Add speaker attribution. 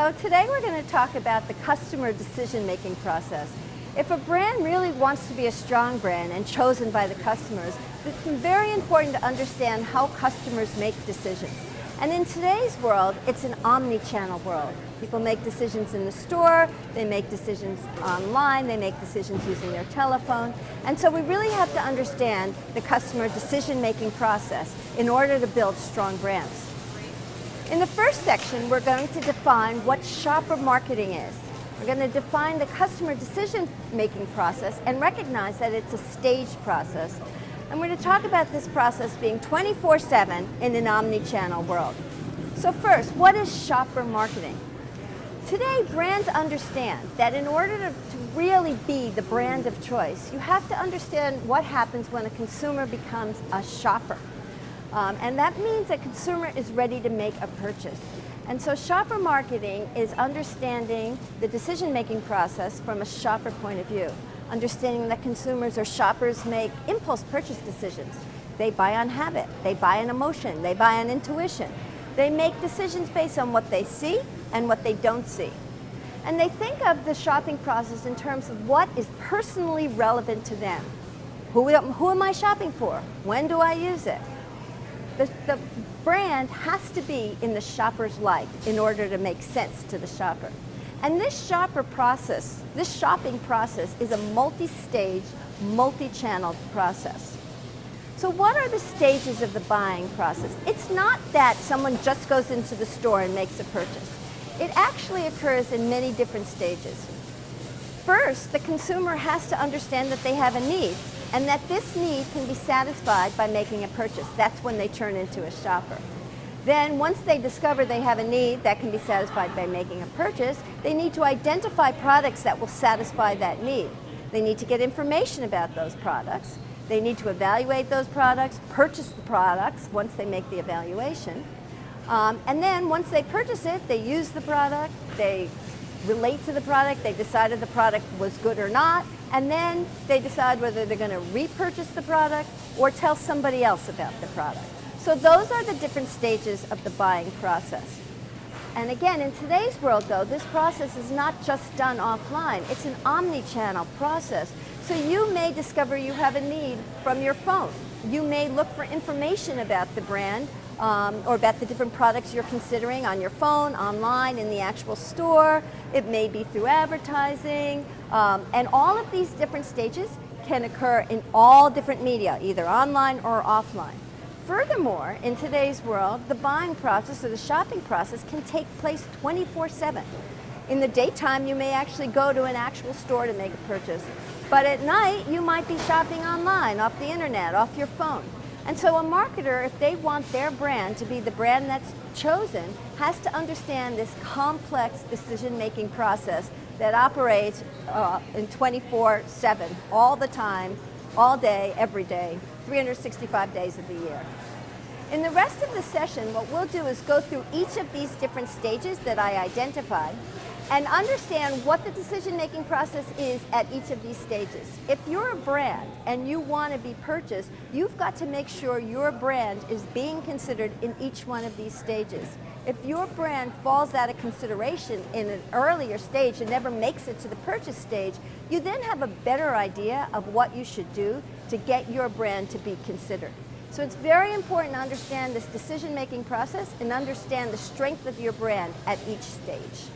Speaker 1: So today we're going to talk about the customer decision-making process. If a brand really wants to be a strong brand and chosen by the customers, it's very important to understand how customers make decisions. And in today's world, it's an omni-channel world. People make decisions in the store, they make decisions online, they make decisions using their telephone. And so we really have to understand the customer decision-making process in order to build strong brands. In the first section, we're going to define what shopper marketing is. We're going to define the customer decision-making process and recognize that it's a staged process. And we're going to talk about this process being 24/7 in an omni-channel world. So first, what is shopper marketing? Today, brands understand that in order to really be the brand of choice, you have to understand what happens when a consumer becomes a shopper. And that means a consumer is ready to make a purchase. And so shopper marketing is understanding the decision-making process from a shopper point of view. Understanding that consumers or shoppers make impulse purchase decisions. They buy on habit, they buy on emotion, they buy on intuition. They make decisions based on what they see and what they don't see. And they think of the shopping process in terms of what is personally relevant to them. Who am I shopping for? When do I use it? The brand has to be in the shopper's life in order to make sense to the shopper. And this shopper process, this shopping process is a multi-stage, multi-channel process. So what are the stages of the buying process? It's not that someone just goes into the store and makes a purchase. It actually occurs in many different stages. First, the consumer has to understand that they have a need and that this need can be satisfied by making a purchase. That's when they turn into a shopper. Then once they discover they have a need that can be satisfied by making a purchase, they need to identify products that will satisfy that need. They need to get information about those products. They need to evaluate those products, purchase the products once they make the evaluation. And then once they purchase it, they use the product, they relate to the product, they decide if the product was good or not, and then they decide whether they're going to repurchase the product or tell somebody else about the product. So those are the different stages of the buying process. And again, in today's world though, this process is not just done offline, it's an omni-channel process. So you may discover you have a need from your phone. You may look for information about the brand or about the different products you're considering on your phone, online, in the actual store. It may be through advertising. And all of these different stages can occur in all different media, either online or offline. Furthermore, in today's world, the buying process or the shopping process can take place 24/7. In the daytime, you may actually go to an actual store to make a purchase. But at night, you might be shopping online, off the internet, off your phone. And so a marketer, if they want their brand to be the brand that's chosen, has to understand this complex decision-making process that operates in 24/7, all the time, all day, every day, 365 days of the year. In the rest of the session, what we'll do is go through each of these different stages that I identified and understand what the decision-making process is at each of these stages. If you're a brand and you want to be purchased, you've got to make sure your brand is being considered in each one of these stages. If your brand falls out of consideration in an earlier stage and never makes it to the purchase stage, you then have a better idea of what you should do to get your brand to be considered. So it's very important to understand this decision-making process and understand the strength of your brand at each stage.